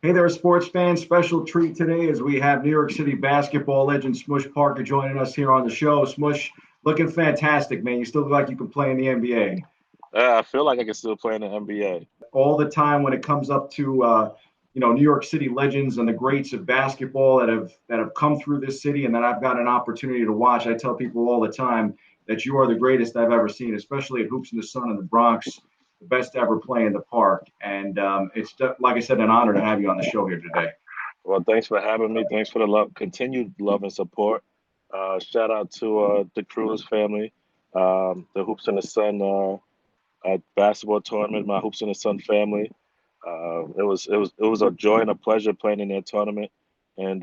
Hey there, sports fans. Special treat today as we have New York City basketball legend Smush Parker joining us here on the show. Smush, looking fantastic, man. You still look like you can play in the NBA. I feel like I can still play in the NBA. All the time when it comes up to New York City legends and the greats of basketball that have come through this city and that I've got an opportunity to watch. I tell people all the time that you are the greatest I've ever seen, especially at Hoops in the Sun in the Bronx, the best to ever play in the park. And it's like I said, an honor to have you on the show here today. Well, thanks for having me. Thanks for the love, continued love and support. Shout out to the Cruz family, the Hoops in the Sun basketball tournament. My Hoops in the Sun family. It was a joy and a pleasure playing in their tournament, and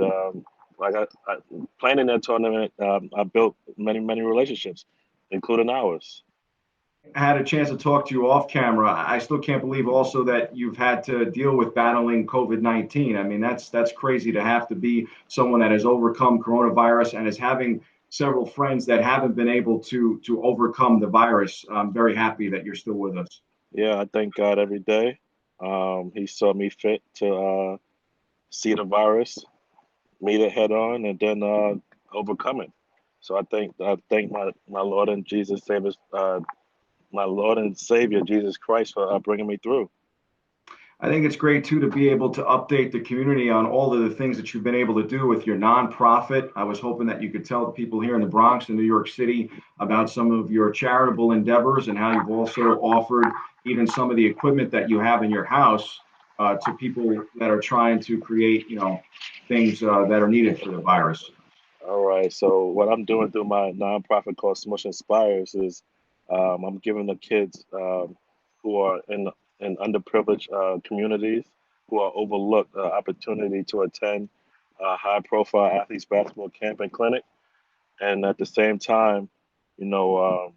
playing in that tournament, I built many relationships, including ours. Had a chance to talk to you off camera. I still can't believe also that you've had to deal with battling COVID-19. I mean, that's crazy to have to be someone that has overcome coronavirus and is having several friends that haven't been able to overcome the virus. I'm very happy that you're still with us. Yeah, I thank God every day. He saw me fit to see the virus, meet it head on, and then overcome it. So I thank my Lord and Jesus Savior, my Lord and Savior Jesus Christ for bringing me through. I think it's great too to be able to update the community on all of the things that you've been able to do with your nonprofit. I was hoping that you could tell the people here in the Bronx and New York City about some of your charitable endeavors and how you've also offered even some of the equipment that you have in your house to people that are trying to create, things that are needed for the virus. All right. So what I'm doing through my nonprofit called Smush Inspires is I'm giving the kids who are in underprivileged communities who are overlooked opportunity to attend a high-profile athletes basketball camp and clinic, and at the same time, you know,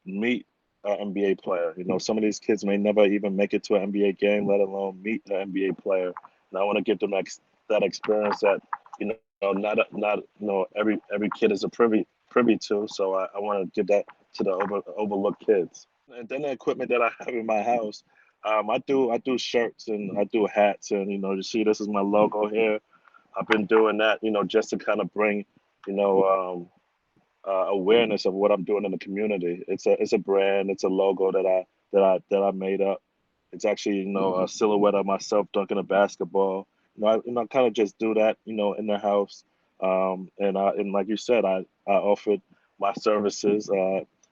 meet an NBA player. Some of these kids may never even make it to an NBA game, let alone meet an NBA player. And I want to give them that experience that not every kid is a privy to. So I want to give that to the overlooked kids. And then the equipment that I have in my house, I do shirts and I do hats, and you see this is my logo here. I've been doing that, just to kind of bring you know awareness of what I'm doing in the community. It's a brand, it's a logo that I made up. It's actually a silhouette of myself dunking a basketball. I kind of just do that in the house. And like you said, I offered my services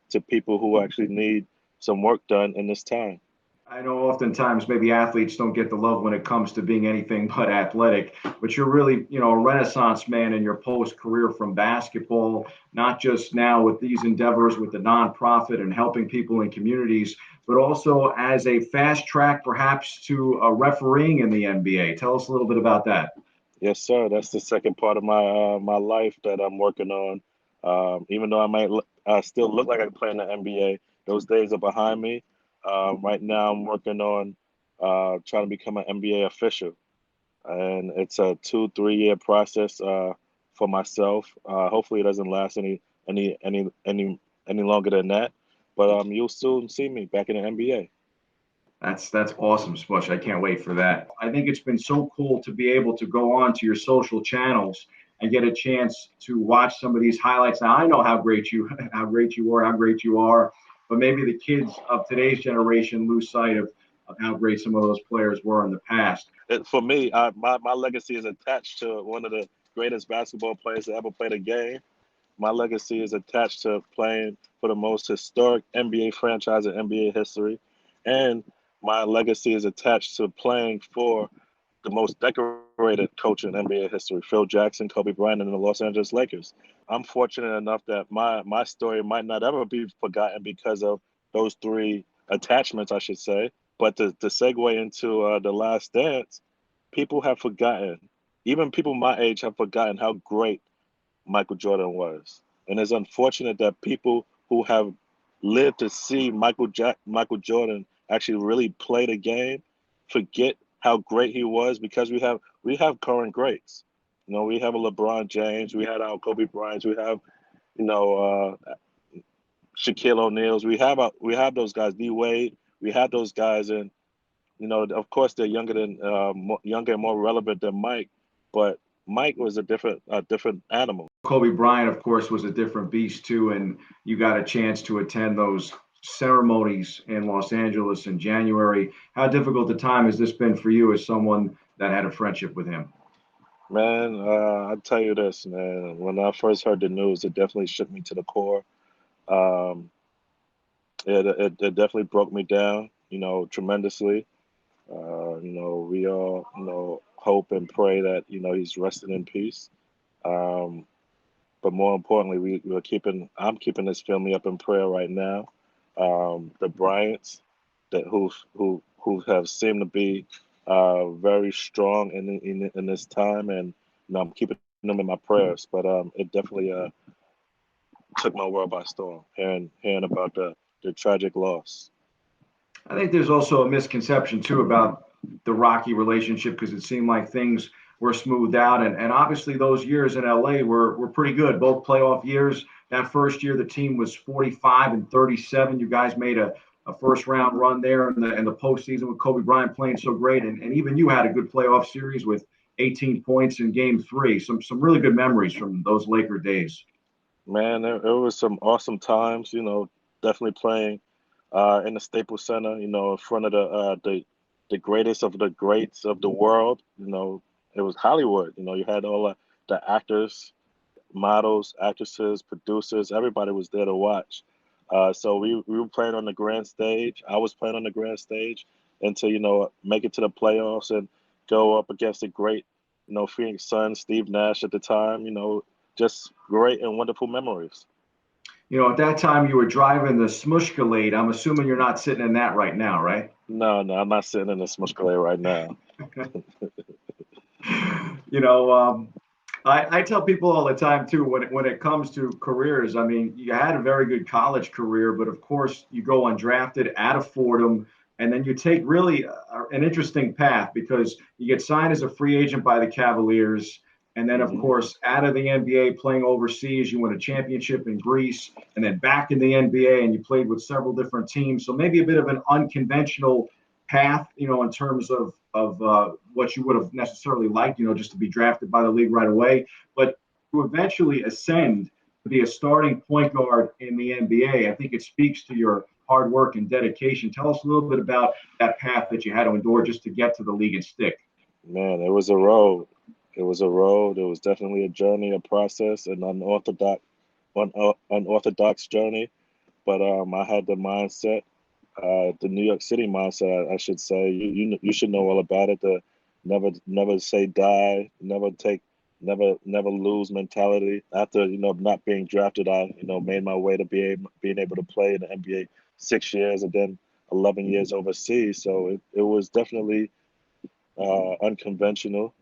to people who actually need some work done in this time. I know oftentimes maybe athletes don't get the love when it comes to being anything but athletic, but you're really, a renaissance man in your post career from basketball, not just now with these endeavors with the nonprofit and helping people in communities, but also as a fast track perhaps to refereeing in the NBA. Tell us a little bit about that. Yes, sir. That's the second part of my life that I'm working on. Even though I still look like I can play in the NBA, those days are behind me. Right now, I'm working on trying to become an NBA official, and it's a 2 3 year process for myself. Hopefully, it doesn't last any longer than that. But you'll soon see me back in the NBA. That's awesome, Smush. I can't wait for that. I think it's been so cool to be able to go on to your social channels and get a chance to watch some of these highlights. Now I know how great you how great you are, but maybe the kids of today's generation lose sight of how great some of those players were in the past. For me, my legacy is attached to one of the greatest basketball players to ever play the game. My legacy is attached to playing for the most historic NBA franchise in NBA history, and my legacy is attached to playing for the most decorated coach in NBA history, Phil Jackson, Kobe Bryant, and the Los Angeles Lakers. I'm fortunate enough that my story might not ever be forgotten because of those three attachments, I should say. But to segue into the Last Dance, people have forgotten, even people my age have forgotten how great Michael Jordan was. And it's unfortunate that people who have lived to see Michael Jordan actually really play the game forget how great he was because we have current greats. We have a LeBron James, we had our Kobe Bryant, we have you know Shaquille O'Neal's, we have those guys, D Wade, we have those guys, and of course they're younger and more relevant than Mike, but Mike was a different animal. Kobe Bryant, of course, was a different beast too, and you got a chance to attend those ceremonies in Los Angeles in January. How difficult a time has this been for you as someone that had a friendship with him? Man, I tell you this, man. When I first heard the news, it definitely shook me to the core. Um, it definitely broke me down, tremendously. We all, hope and pray that, he's resting in peace. Um, but more importantly, I'm keeping this family up in prayer right now. The Bryants who have seemed to be very strong in this time, and I'm keeping them in my prayers. But it definitely took my world by storm, hearing about the tragic loss. I think there's also a misconception too about the Rocky relationship because it seemed like things were smoothed out, and obviously those years in LA were pretty good, both playoff years. That first year, the team was 45 and 37. You guys made a first round run there in the postseason with Kobe Bryant playing so great, and even you had a good playoff series with 18 points in Game Three. Some really good memories from those Laker days. Man, there was some awesome times. Definitely playing in the Staples Center. In front of the greatest of the greats of the world. It was Hollywood. You had all the actors, models, actresses, producers. Everybody was there to watch. So we were playing on the grand stage. I was playing on the grand stage, and to make it to the playoffs and go up against the great, Phoenix Suns, Steve Nash at the time. Just great and wonderful memories. At that time you were driving the Smushkalade. I'm assuming you're not sitting in that right now, right? No, no, I'm not sitting in the smush right now. you know, um, I tell people all the time too when it comes to careers. I mean, you had a very good college career, but of course you go undrafted at a Fordham, and then you take really an interesting path because you get signed as a free agent by the Cavaliers, and then of Hmm. course out of the NBA playing overseas, you win a championship in Greece, and then back in the NBA, and you played with several different teams. So maybe a bit of an unconventional path, in terms of what you would have necessarily liked, just to be drafted by the league right away, but to eventually ascend to be a starting point guard in the NBA. I think it speaks to your hard work and dedication. Tell us a little bit about that path that you had to endure just to get to the league and stick. Man, it was a road. It was a road. It was definitely a journey, a process, an unorthodox journey. But I had the mindset, the New York City mindset, I should say. You should know all about it. The never say die, never lose mentality. After not being drafted, I made my way to being able to play in the NBA 6 years and then 11 years overseas. So it was definitely unconventional.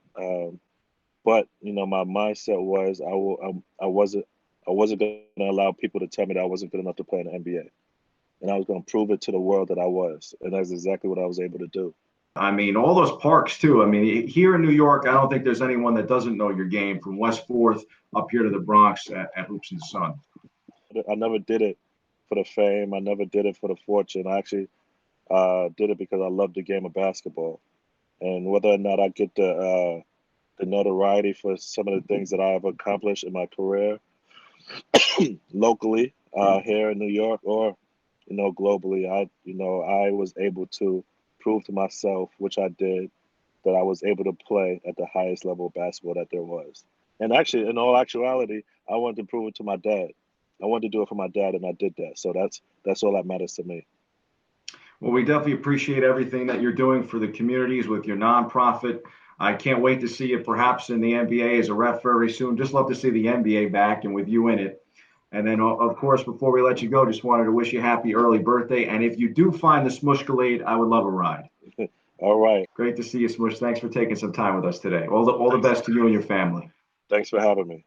But my mindset was I wasn't going to allow people to tell me that I wasn't good enough to play in the NBA, and I was going to prove it to the world that I was, and that's exactly what I was able to do. I mean, all those parks too. I mean, here in New York, I don't think there's anyone that doesn't know your game from West Fourth up here to the Bronx at Hoops and Sun. I never did it for the fame. I never did it for the fortune. I actually did it because I love the game of basketball, and whether or not I get the notoriety for some of the things that I have accomplished in my career locally here in New York or globally, I was able to prove to myself, which I did, that I was able to play at the highest level of basketball that there was. And actually, in all actuality, I wanted to prove it to my dad. I wanted to do it for my dad, and I did that. So that's all that matters to me. Well, we definitely appreciate everything that you're doing for the communities with your nonprofit. I can't wait to see you perhaps in the NBA as a ref very soon. Just love to see the NBA back and with you in it. And then, of course, before we let you go, just wanted to wish you happy early birthday. And if you do find the Smushkalade, I would love a ride. All right. Great to see you, Smush. Thanks for taking some time with us today. All the Thanks. best to you and your family. Thanks for having me.